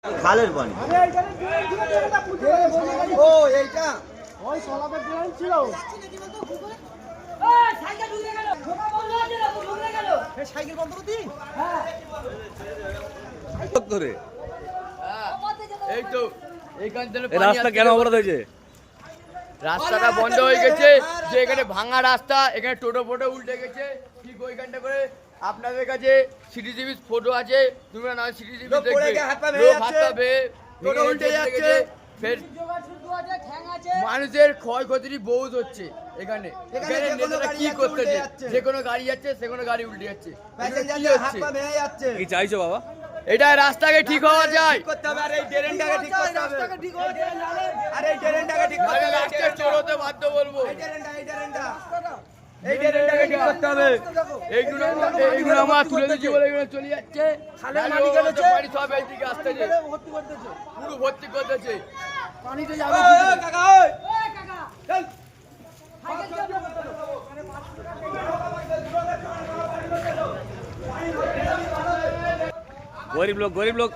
খালের পানি। ও এইটা ওই সলাপের ড্রেন ছিল। সাইকেল বন্ধ করতি? ধরে এই তো এইখান থেকে এই রাস্তা কেন অবরোধ হয়েছে? রাস্তাটা বন্ধ হয়ে গেছে, যে এখানে ভাঙা রাস্তা, এখানে টোটো ফোটো উল্টে গেছে। ঠিক ওইখানটা করে আপনাদের কাছে সিটিটিভি ফটো আছে, তোমরা না সিটিটিভি দেখবে, লোক হাত পা বেয়ে টোটো উল্টে যাচ্ছে। ফের মানুষের ক্ষয়ক্ষতি বহুত হচ্ছে এখানে। এখানে নেতারা কি করতেছে? যে কোনো গাড়ি যাচ্ছে, সে কোনো গাড়ি উল্টে যাচ্ছে। কি চাইছো বাবা? এটা রাস্তাকে ঠিক হওয়া যায়, চড়তে বাধ্য বলবো। এইগুলো আমার তুলে দিচ্ছি বলে এগুলো চলে যাচ্ছে। সব এইদিকে আসতেছে, পুরো ভর্তি করতেছে। পানিতে যাবে গরিব লোক